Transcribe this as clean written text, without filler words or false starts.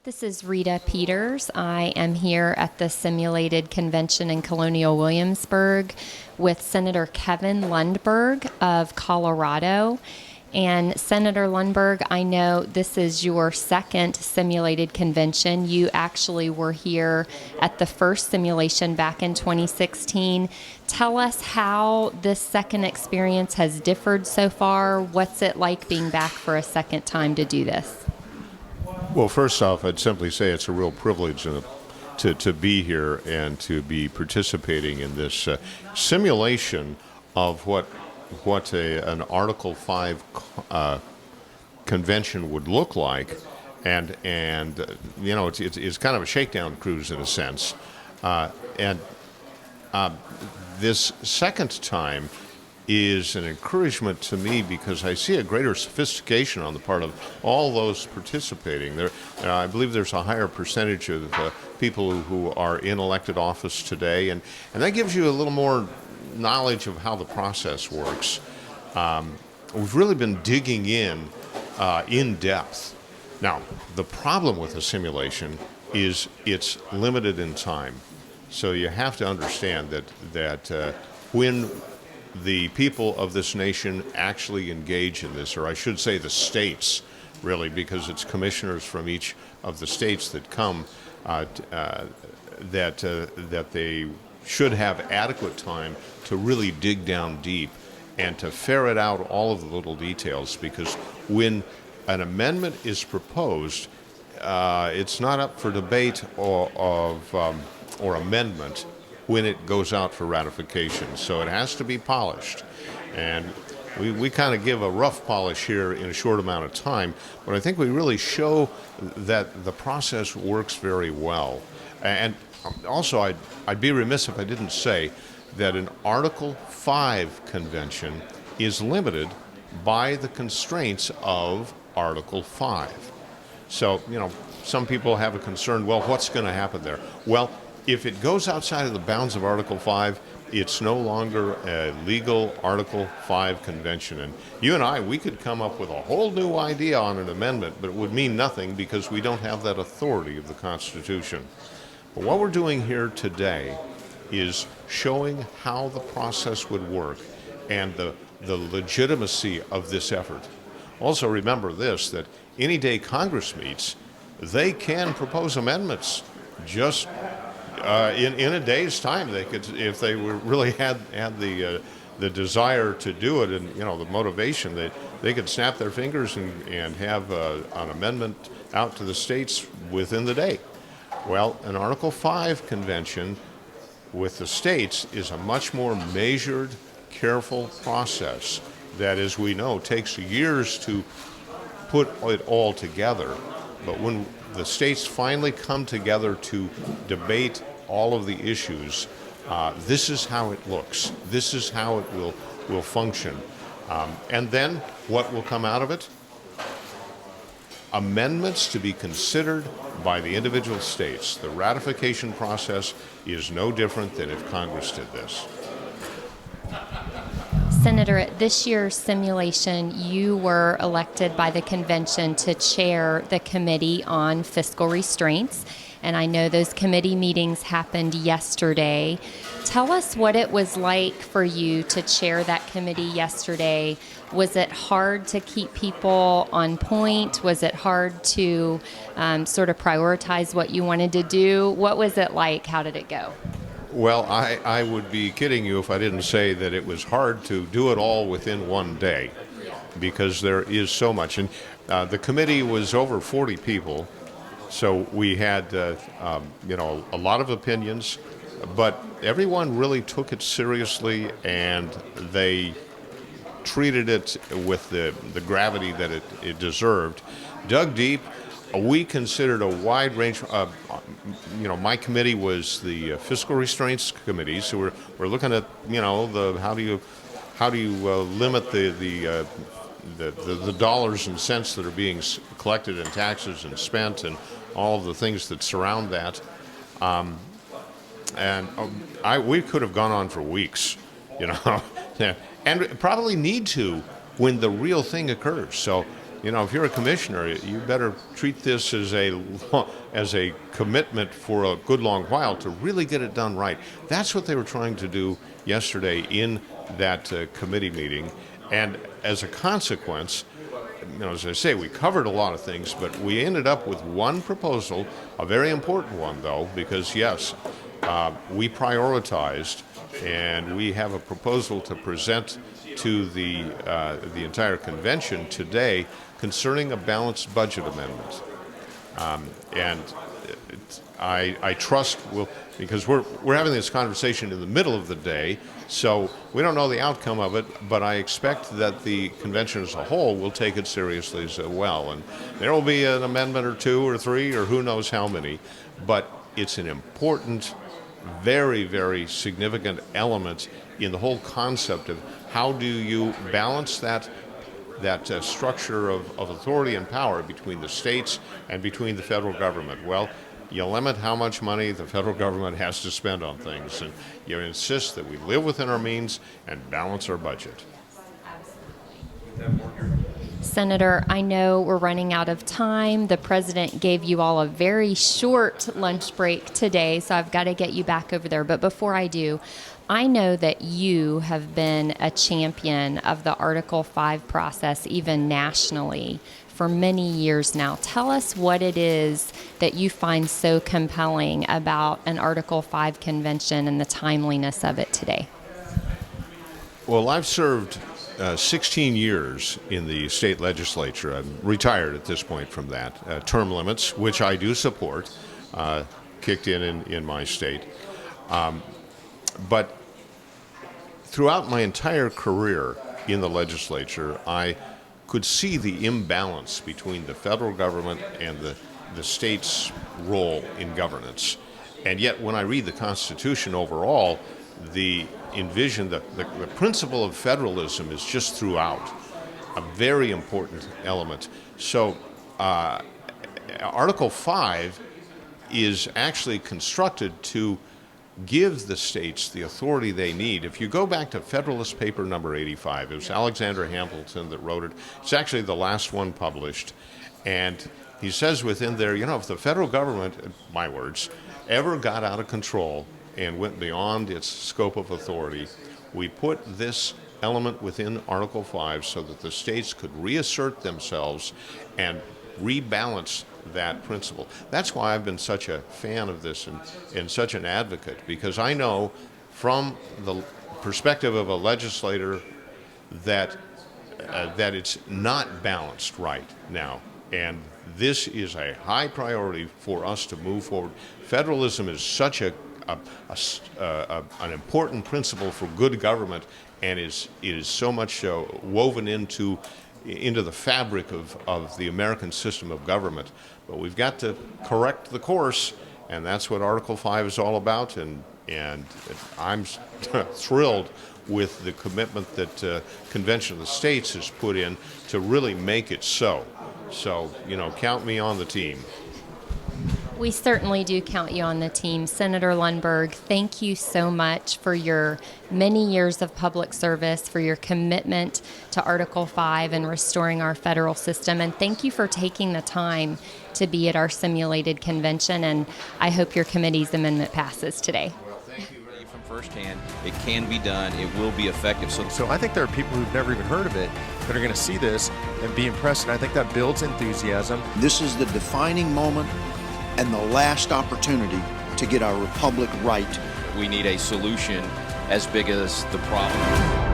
This is Rita Peters. I am here at the Simulated Convention in Colonial Williamsburg with Senator Kevin Lundberg of Colorado. And Senator Lundberg, I know this is your second simulated convention. You actually were here at the first simulation back in 2016. Tell us how this second experience has differed so far. What's it like being back for a second time to do this? Well, first off, I'd simply say it's a real privilege to be here and to be participating in this simulation of what an Article 5 convention would look like, and you know it's kind of a shakedown cruise in a sense, and this second time is an encouragement to me because I see a greater sophistication on the part of all those participating. I believe there's a higher percentage of people who are in elected office today, and that gives you a little more knowledge of how the process works. We've really been digging in depth. Now, the problem with a simulation is it's limited in time. So you have to understand that when the people of this nation actually engage in this, or I should say the states, really, because it's commissioners from each of the states that come, that they should have adequate time to really dig down deep and to ferret out all of the little details, because when an amendment is proposed, it's not up for debate or amendment when it goes out for ratification. So it has to be polished. And we kind of give a rough polish here in a short amount of time, but I think we really show that the process works very well. And also, I'd be remiss if I didn't say that an Article 5 convention is limited by the constraints of Article 5. So, you know, some people have a concern, well, what's going to happen there? Well, if it goes outside of the bounds of Article 5, it's no longer a legal Article 5 convention. And you and I, we could come up with a whole new idea on an amendment, but it would mean nothing because we don't have that authority of the Constitution. But what we're doing here today is showing how the process would work and the legitimacy of this effort. Also remember this, that any day Congress meets, they can propose amendments just in a day's time. They could, if they were really had the desire to do it, and you know the motivation, they could snap their fingers and have an amendment out to the states within the day. Well, an Article 5 convention with the states is a much more measured, careful process that, as we know, takes years to put it all together. But when the states finally come together to debate all of the issues, this is how it looks. This is how it will function. And then what will come out of it? Amendments to be considered by the individual states. The ratification process is no different than if Congress did this. Senator, at this year's simulation, you were elected by the convention to chair the Committee on Fiscal Restraints, and I know those committee meetings happened yesterday. Tell us what it was like for you to chair that committee yesterday. Was it hard to keep people on point? Was it hard to sort of prioritize what you wanted to do? What was it like? How did it go? Well, I would be kidding you if I didn't say that it was hard to do it all within one day, because there is so much. And the committee was over 40 people, so we had a lot of opinions, but everyone really took it seriously, and they treated it with the gravity that it deserved. Dug deep. We considered a wide range. My committee was the Fiscal Restraints Committee, so we're looking at how do you limit the dollars and cents that are being collected in taxes and spent, and all of the things that surround that. We could have gone on for weeks, and probably need to when the real thing occurs. So if you're a commissioner, you better treat this as a commitment for a good long while to really get it done right. That's what they were trying to do yesterday in that committee meeting. And as a consequence, as I say, we covered a lot of things, but we ended up with one proposal, a very important one, though, because, yes, we prioritized, and we have a proposal to present to the entire convention today concerning a balanced budget amendment. And I trust because we're having this conversation in the middle of the day, so we don't know the outcome of it, but I expect that the convention as a whole will take it seriously as well. And there will be an amendment or two or three or who knows how many, but it's an important, very, very significant element in the whole concept of how do you balance that structure of authority and power between the states and between the federal government. Well, you limit how much money the federal government has to spend on things, and you insist that we live within our means and balance our budget. Senator, I know we're running out of time. The president gave you all a very short lunch break today, so I've got to get you back over there. But before I do, I know that you have been a champion of the Article 5 process, even nationally, for many years now. Tell us what it is that you find so compelling about an Article 5 convention and the timeliness of it today. Well, I've served 16 years in the state legislature. I'm retired at this point from that. Term limits, which I do support, kicked in my state. But throughout my entire career in the legislature, I could see the imbalance between the federal government and the state's role in governance. And yet, when I read the Constitution overall, the principle of federalism is just throughout, a very important element. So Article 5 is actually constructed to give the states the authority they need. If you go back to Federalist Paper number 85, it was Alexander Hamilton that wrote it. It's actually the last one published. And he says within there, if the federal government, my words, ever got out of control and went beyond its scope of authority, we put this element within Article 5 so that the states could reassert themselves and rebalance that principle. That's why I've been such a fan of this and such an advocate, because I know from the perspective of a legislator that it's not balanced right now. And this is a high priority for us to move forward. Federalism is such an important principle for good government, and is so much woven into the fabric of the American system of government. But we've got to correct the course, and that's what Article 5 is all about, and I'm thrilled with the commitment that Convention of the States has put in to really make it so. So, count me on the team. We certainly do count you on the team. Senator Lundberg, thank you so much for your many years of public service, for your commitment to Article 5 and restoring our federal system, and thank you for taking the time to be at our simulated convention, and I hope your committee's amendment passes today. Well, thank you really from firsthand. It can be done. It will be effective. So I think there are people who've never even heard of it that are going to see this and be impressed, and I think that builds enthusiasm. This is the defining moment and the last opportunity to get our republic right. We need a solution as big as the problem.